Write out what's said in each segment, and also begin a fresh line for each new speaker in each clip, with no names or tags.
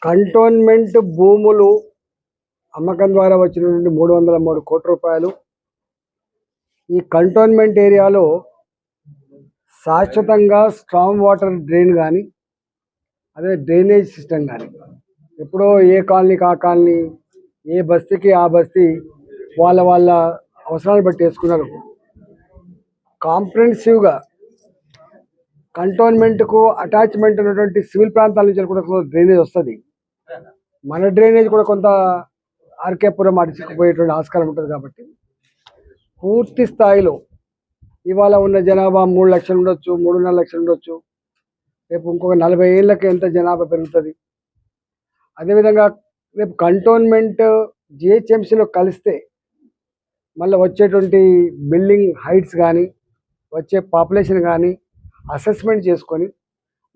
Cantonment భూములు అమ్మకం ద్వారా వచ్చినటువంటి 303 కోట్ల రూపాయలు ఈ కంటోన్మెంట్ ఏరియాలో శాశ్వతంగా స్ట్రాంగ్ వాటర్ డ్రైన్ కానీ అదే డ్రైనేజ్ సిస్టమ్ కానీ ఎప్పుడో ఏ కాలనీకి ఆ కాలనీ ఏ బస్తీకి ఆ బస్తీ వాళ్ళ అవసరాలు బట్టి వేసుకున్నారు. కాంప్రహెన్సివ్గా కంటోన్మెంట్కు అటాచ్మెంట్ ఉన్నటువంటి సివిల్ ప్రాంతాల నుంచి కూడా డ్రైనేజ్ వస్తుంది. మన డ్రైనేజ్ కూడా కొంత ఆర్కేపురం అడిచిపోయేటువంటి ఆస్కారం ఉంటుంది. కాబట్టి పూర్తి స్థాయిలో ఇవాళ ఉన్న జనాభా 3 లక్షలు ఉండొచ్చు, 3.5 లక్షలు ఉండొచ్చు. రేపు ఇంకొక 40 ఏళ్ళకి ఎంత జనాభా పెరుగుతుంది. అదేవిధంగా రేపు కంటోన్మెంట్ జిహెచ్ఎంసీలో కలిస్తే మళ్ళీ వచ్చేటువంటి బిల్డింగ్ హైట్స్ కానీ వచ్చే పాపులేషన్ కానీ అసెస్మెంట్ చేసుకొని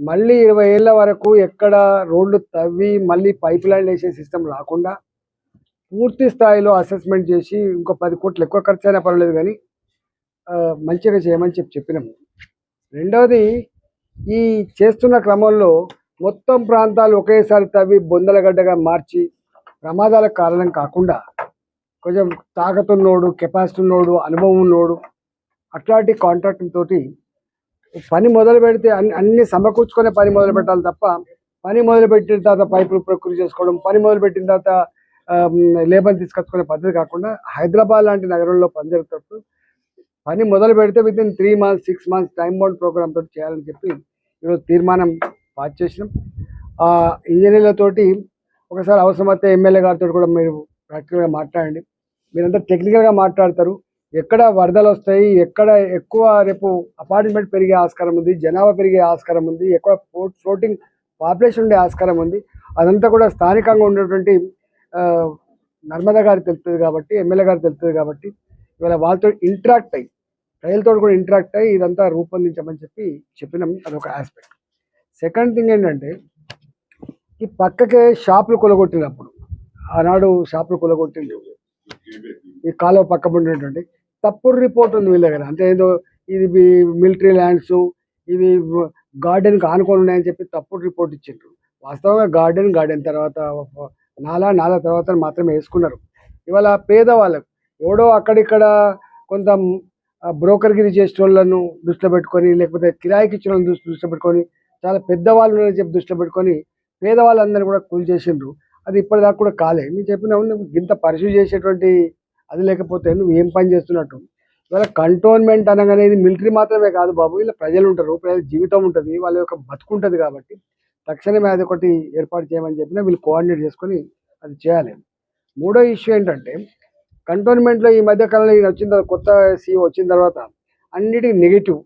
మళ్ళీ 20 ఏళ్ళ వరకు ఎక్కడ రోడ్లు తవ్వి మళ్ళీ పైప్ లైన్ వేసే సిస్టమ్ రాకుండా పూర్తి స్థాయిలో అసెస్మెంట్ చేసి ఇంకో 10 కోట్లు ఎక్కువ ఖర్చు అయినా పర్వాలేదు కానీ మంచిగా చేయమని చెప్పినాము. రెండవది, ఈ చేస్తున్న క్రమంలో మొత్తం ప్రాంతాలు ఒకేసారి తవ్వి బొందలగడ్డగా మార్చి ప్రమాదాలకు కారణం కాకుండా కొంచెం తాకతున్నోడు, కెపాసిటీ ఉన్నోడు, అనుభవం ఉన్నోడు అట్లాంటి కాంట్రాక్ట్ తోటి పని మొదలు పెడితే అన్ని సమకూర్చుకునే పని మొదలు పెట్టాలి తప్ప పని మొదలు పెట్టిన తర్వాత పైపులు ప్రకృతి చేసుకోవడం, పని మొదలు పెట్టిన తర్వాత లేబర్ తీసుకొచ్చుకునే పద్ధతి కాకుండా హైదరాబాద్ లాంటి నగరంలో పని జరుగుతున్నప్పుడు పని మొదలు పెడితే within 3 months 6 months time bound programme తోటి చేయాలని చెప్పి ఈరోజు తీర్మానం పాస్ చేసినాం. ఇంజనీర్లతోటి ఒకసారి అవసరమైతే ఎమ్మెల్యే గారితో కూడా మీరు ప్రాక్టికల్గా మాట్లాడండి. మీరంతా టెక్నికల్గా మాట్లాడతారు. ఎక్కడ వరదలు వస్తాయి, ఎక్కడ ఎక్కువ రేపు అపార్ట్మెంట్ పెరిగే ఆస్కారం ఉంది, జనాభా పెరిగే ఆస్కారం ఉంది, ఎక్కువ ఫ్లోటింగ్ పాపులేషన్ ఉండే ఆస్కారం ఉంది, అదంతా కూడా స్థానికంగా ఉన్నటువంటి నర్మదా గారికి తెలుస్తుంది కాబట్టి, ఎమ్మెల్యే గారికి తెలుస్తుంది కాబట్టి ఇవాళ వాళ్ళతో ఇంటరాక్ట్ అయ్యి ప్రజలతో కూడా ఇంటరాక్ట్ అయ్యి ఇదంతా రూపొందించమని చెప్పినాం. అదొక ఆస్పెక్ట్. సెకండ్ థింగ్ ఏంటంటే, ఈ పక్కకే షాపులు కొలగొట్టినప్పుడు ఆనాడు షాపులు కొలగొట్టిండు ఈ కాలువ పక్క ఉండేటువంటి తప్పుడు రిపోర్ట్ ఉంది వీళ్ళ దగ్గర. అంటే ఏదో ఇది మిలిటరీ ల్యాండ్స్, ఇవి గార్డెన్కి ఆనుకొని ఉన్నాయని చెప్పి తప్పుడు రిపోర్ట్ ఇచ్చిండ్రు. వాస్తవంగా గార్డెన్ తర్వాత నాలా తర్వాత మాత్రమే వేసుకున్నారు. ఇవాళ పేదవాళ్ళకు ఎవడో అక్కడిక్కడ కొంత బ్రోకర్గిరి చేసే వాళ్ళను దృష్టిలో పెట్టుకొని, లేకపోతే కిరాయికి ఇచ్చిన వాళ్ళని దృష్టిలో పెట్టుకొని, చాలా పెద్దవాళ్ళు ఉన్నారని చెప్పి దృష్టిలో పెట్టుకొని పేదవాళ్ళందరూ కూడా కూల్ చేసిండ్రు. అది ఇప్పటిదాకా కూడా కాలే. నేను చెప్పిన ఇంత పరిశీలి చేసేటువంటి అది లేకపోతే నువ్వు ఏం పని చేస్తున్నట్టు. ఇవాళ కంటోన్మెంట్ అనగానే మిలిటరీ మాత్రమే కాదు బాబు, ఇలా ప్రజలు ఉంటారు, ప్రజల జీవితం ఉంటుంది, వాళ్ళ యొక్క బతుకుంటుంది. కాబట్టి తక్షణమే అది ఒకటి ఏర్పాటు చేయమని చెప్పినా వీళ్ళు కోఆర్డినేట్ చేసుకొని అది చేయాలి. మూడో ఇష్యూ ఏంటంటే, కంటోన్మెంట్లో ఈ మధ్యకాలంలో వచ్చిన తర్వాత కొత్త సీఈఓ వచ్చిన తర్వాత అన్నిటికీ నెగిటివ్.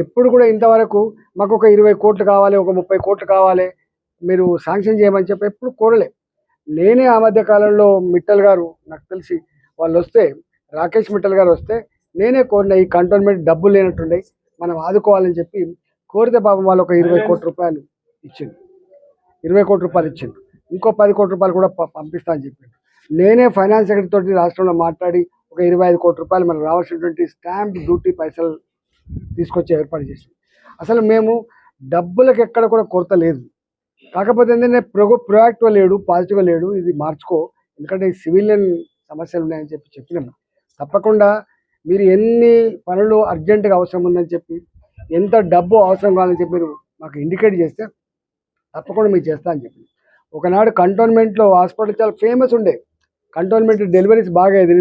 ఎప్పుడు కూడా ఇంతవరకు మాకు ఒక 20 కోట్లు కావాలి, ఒక 30 కోట్లు కావాలి, మీరు శాంక్షన్ చేయమని చెప్పి ఎప్పుడు కోరలే. నేనే ఆ మధ్య కాలంలో మిట్టల్ గారు, నాకు తెలిసి వాళ్ళు వస్తే, రాకేష్ మిట్టల్ గారు వస్తే నేనే కోరిన, ఈ కంటోన్మెంట్ డబ్బులు లేనట్టుండే మనం ఆదుకోవాలని చెప్పి కోరితే పాపం వాళ్ళు ఒక 20 కోట్ల రూపాయలు ఇచ్చింది. 20 కోట్ల రూపాయలు ఇచ్చింది. ఇంకో 10 కోట్ల రూపాయలు కూడా పంపిస్తా అని చెప్పింది. నేనే ఫైనాన్స్ సెక్రటరీ తోటి రాష్ట్రంలో మాట్లాడి ఒక 25 కోట్ల రూపాయలు మనకు రావాల్సినటువంటి స్టాంప్ డ్యూటీ పైసలు తీసుకొచ్చి ఏర్పాటు చేసింది. అసలు మేము డబ్బులకు ఎక్కడ కూడా కొరత లేదు. కాకపోతే ఏంటంటే ప్రొయాక్టివ్గా లేడు, పాజిటివ్గా లేడు. ఇది మార్చుకో, ఎందుకంటే సివిలియన్ సమస్యలు ఉన్నాయని చెప్పినాము. తప్పకుండా మీరు ఎన్ని పనులు అర్జెంటుగా అవసరం ఉందని చెప్పి, ఎంత డబ్బు అవసరం కావాలని చెప్పి మీరు మాకు ఇండికేట్ చేస్తే తప్పకుండా మీరు చేస్తా అని చెప్పి. ఒకనాడు కంటోన్మెంట్లో హాస్పిటల్ చాలా ఫేమస్ ఉండే, కంటోన్మెంట్ డెలివరీస్ బాగా అయ్యేది.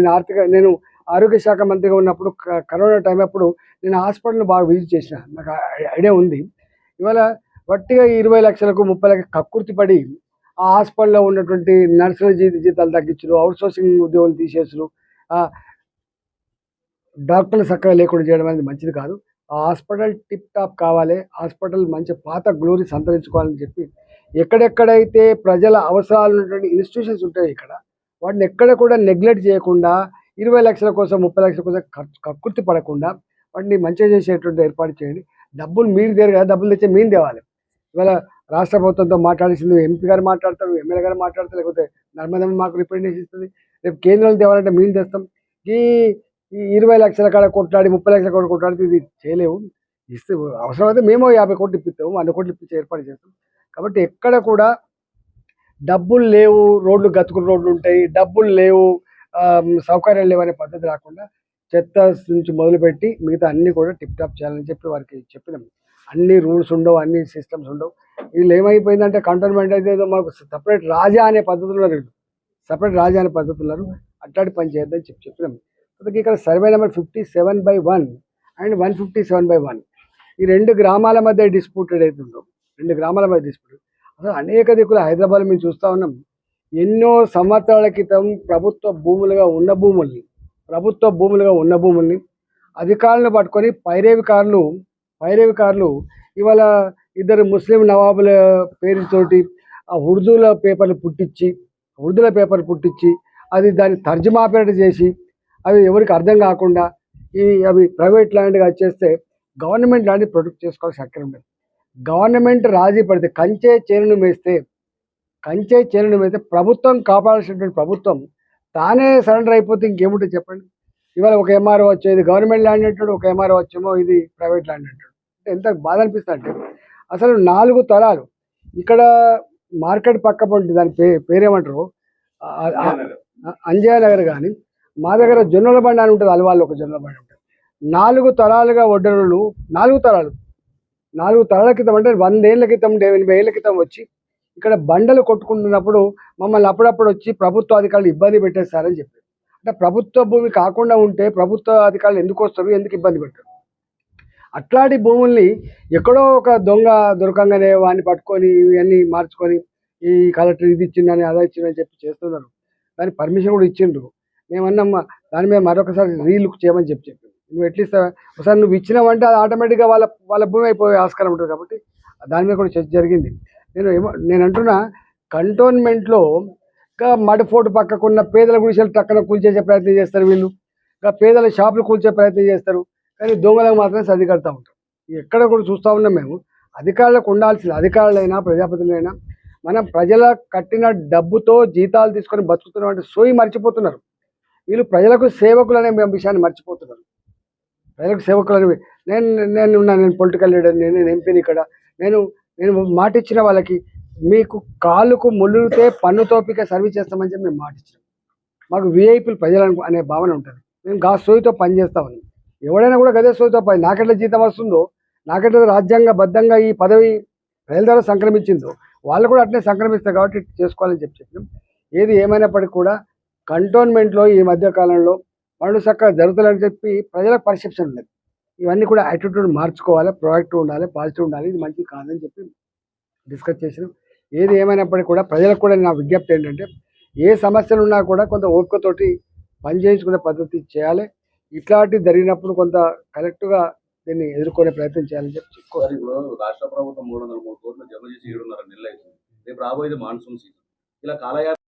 నేను ఆరోగ్య శాఖ మంత్రిగా ఉన్నప్పుడు కరోనా టైం అప్పుడు నేను హాస్పిటల్ని బాగా విజిట్ చేసిన, నాకు ఐడియా ఉంది. ఇవాళ వట్టిగా 20 లక్షలకు 30 లక్షలకు కక్కుర్తి పడి ఆ హాస్పిటల్లో ఉన్నటువంటి నర్సుల జీతాలు తగ్గించరు, అవుట్ సోర్సింగ్ ఉద్యోగులు తీసేసారు, డాక్టర్లు చక్కగా లేకుండా చేయడం అనేది మంచిది కాదు. ఆ హాస్పిటల్ టిప్ టాప్ కావాలి, హాస్పిటల్ మంచి పాత గ్లోరీ సంతరించుకోవాలని చెప్పి ఎక్కడెక్కడైతే ప్రజల అవసరాలు ఉన్నటువంటి ఇన్స్టిట్యూషన్స్ ఉంటాయి ఇక్కడ, వాటిని ఎక్కడ కూడా నెగ్లెక్ట్ చేయకుండా 20 లక్షల కోసం 30 లక్షల కోసం కక్కుర్తి పడకుండా వాటిని మంచిగా చేసేటువంటి ఏర్పాటు చేయండి. డబ్బులు మీరు దేరు కదా, డబ్బులు తెచ్చే మేము తేవాలి. ఇవాళ రాష్ట్ర ప్రభుత్వంతో మాట్లాడాల్సింది ఎంపీ గారు మాట్లాడతారు, ఎమ్మెల్యే గారు మాట్లాడతారు, లేకపోతే నర్మదమ్మ మాకు రిప్రజెంటేషన్ ఇస్తుంది. రేపు కేంద్రం తేవాలంటే మేము తెస్తాం. ఈ ఈ 20 లక్షల కాడ కొట్లాడి 30 లక్షల కాడ కొట్లాడితే ఇది చేయలేవు. ఇస్తే అవసరమైతే మేము 50 కోట్లు ఇప్పిస్తాము, 100 కోట్లు ఇప్పించే ఏర్పాటు చేస్తాం. కాబట్టి ఎక్కడ కూడా డబ్బులు లేవు, రోడ్లు గతుకుల రోడ్లు ఉంటాయి, డబ్బులు లేవు, సౌకర్యాలు లేవు అనే పద్ధతి రాకుండా చెత్త నుంచి మొదలుపెట్టి మిగతా అన్నీ కూడా టిప్ టాప్ చేయాలని చెప్పి వారికి చెప్పినాం. అన్ని రూల్స్ ఉండవు, అన్ని సిస్టమ్స్ ఉండవు. వీళ్ళు ఏమైపోయిందంటే కంటోన్మెంట్ అయితే ఏదో మాకు సపరేట్ రాజా అనే పద్ధతులు సపరేట్ రాజా అనే పద్ధతులు అట్లాంటి పని చేయొద్దని చెప్పినాం. ఇక్కడ సర్వే నెంబర్ 57/1 అండ్ 157/1 ఈ 2 గ్రామాల మధ్య డిస్ప్యూటెడ్ అవుతుందో, 2 గ్రామాల మధ్య డిస్ప్యూటెడ్. అసలు అనేక దిక్కులు హైదరాబాద్ మేము చూస్తూ ఉన్నాం. ఎన్నో సంవత్సరాల క్రితం ప్రభుత్వ భూములుగా ఉన్న భూముల్ని అధికారులను పట్టుకొని పైరేవికారులు ఇవాళ ఇద్దరు ముస్లిం నవాబుల పేరుతోటి ఆ ఉర్దూల పేపర్లు పుట్టించి అది దాన్ని తర్జుమాపేట చేసి అవి ఎవరికి అర్థం కాకుండా అవి ప్రైవేట్ ల్యాండ్గా చేస్తే గవర్నమెంట్ ల్యాండ్ ప్రొటెక్ట్ చేసుకోవాల్సిన అక్కర ఉండదు. గవర్నమెంట్ రాజీ పడితే కంచే చేనును మేస్తే ప్రభుత్వం కాపాడాల్సినటువంటి ప్రభుత్వం తానే సరెండర్ అయిపోతే ఇంకేముంటుంది చెప్పండి. ఇవాళ ఒక ఎంఆర్ఓ వచ్చేది గవర్నమెంట్ ల్యాండ్ అంటాడు, ఒక ఎంఆర్ఓ వచ్చేమో ఇది ప్రైవేట్ ల్యాండ్ అంటాడు. ఎంత బాధ అనిపిస్తుంది అంటే అసలు 4 తరాలు ఇక్కడ మార్కెట్ పక్క పండి దాని పేరేమంటారు అంజయ్య నగర్, కానీ మా దగ్గర జొన్నల బండి అని ఉంటుంది, అలవాళ్ళు ఒక జొన్నల బండి ఉంటుంది. 4 తరాలుగా వడ్డరులు 4 తరాల క్రితం అంటే 100 ఏళ్ళ క్రితం 80 ఏళ్ళ క్రితం వచ్చి ఇక్కడ బండలు కొట్టుకుంటున్నప్పుడు మమ్మల్ని అప్పుడప్పుడు వచ్చి ప్రభుత్వ అధికారులు ఇబ్బంది పెట్టేస్తారని చెప్పారు. అంటే ప్రభుత్వ భూమి కాకుండా ఉంటే ప్రభుత్వ అధికారులు ఎందుకు వస్తారు, ఎందుకు ఇబ్బంది పెట్టారు? అట్లాంటి భూముల్ని ఎక్కడో ఒక దొంగ దొరకంగానే వాడిని పట్టుకొని ఇవన్నీ మార్చుకొని ఈ కలెక్టర్ ఇది ఇచ్చిందని అదా ఇచ్చిందని చెప్పి చేస్తున్నారు. దానికి పర్మిషన్ కూడా ఇచ్చిండ్రు. మేమన్నమ్మా దాని మీద మరొకసారి రీలుక్ చేయమని చెప్పాను. నువ్వు ఎట్లా ఇస్తావా, ఒకసారి నువ్వు ఇచ్చినావంటే అది ఆటోమేటిక్గా వాళ్ళ భూమి అయిపోయే ఆస్కారం ఉంటుంది. కాబట్టి దాని మీద కూడా చర్చ జరిగింది. నేను అంటున్నా కంటోన్మెంట్లో మడ్ ఫోర్ట్ పక్కకున్న పేదల గుడిసెలు టక్కన కూల్చేసే ప్రయత్నం చేస్తారు వీళ్ళు, పేదల షాపులు కూల్చే ప్రయత్నం చేస్తారు, కానీ దొంగలకు మాత్రం సర్ది కడతా ఉంటారు. ఎక్కడ కూడా చూస్తూ ఉన్నాం మేము. అధికారులకు ఉండాల్సిన అధికారులైనా ప్రజాప్రతినిధులైనా మనం ప్రజల కట్టిన డబ్బుతో జీతాలు తీసుకొని బతుకుతున్నాం అంటే సోయి మర్చిపోతున్నారు. వీళ్ళు ప్రజలకు సేవకులు అనే విషయాన్ని మర్చిపోతున్నారు. ప్రజలకు సేవకులు అనేవి నేను పొలిటికల్ లీడర్, నేను ఎంపీని ఇక్కడ, నేను మాట ఇచ్చిన వాళ్ళకి మీకు కాలుకు ముళ్ళుతే పన్ను తోపిక సర్వీస్ చేస్తామని చెప్పి మేము మాట ఇచ్చినాం. మాకు విఐపీలు ప్రజలు అనే భావన ఉంటుంది. మేము గా సోయితో పనిచేస్తామని, ఎవడైనా కూడా గదే సోయితో పని. నాకెట్లా జీతం వస్తుందో, నాకెట్లా రాజ్యాంగబద్ధంగా ఈ పదవి ప్రజల ద్వారా సంక్రమించిందో వాళ్ళు కూడా అట్లే సంక్రమిస్తారు. కాబట్టి చేసుకోవాలని చెప్పినాం. ఏది ఏమైనప్పటికీ కూడా కంటోన్మెంట్లో ఈ మధ్య కాలంలో పనులు చక్కగా జరుగుతాయని చెప్పి ప్రజలకు పర్సెప్షన్ ఉన్నది. ఇవన్నీ కూడా యాటిట్యూడ్ మార్చుకోవాలి, ప్రొయాక్టివ్ ఉండాలి, పాజిటివ్ ఉండాలి. ఇది మంచిది కాదని చెప్పి డిస్కస్ చేసినాం. ఏది ఏమైనప్పటికీ కూడా ప్రజలకు కూడా నా విజ్ఞప్తి ఏంటంటే ఏ సమస్యలు ఉన్నా కూడా కొంత ఓపికతోటి పనిచేయించుకునే పద్ధతి చేయాలి. ఇట్లాంటివి జరిగినప్పుడు కొంత కరెక్ట్గా దీన్ని ఎదుర్కొనే ప్రయత్నం చేయాలని చెప్పి
చెప్పుకోవాలి. ఇప్పుడు రాష్ట్ర ప్రభుత్వం 303 కోట్లు జమ చేసి 7.5 నెలలు అవుతుంది. రేపు రాబోయేది మాన్సూన్ సీజన్. ఇలా కాలయాపన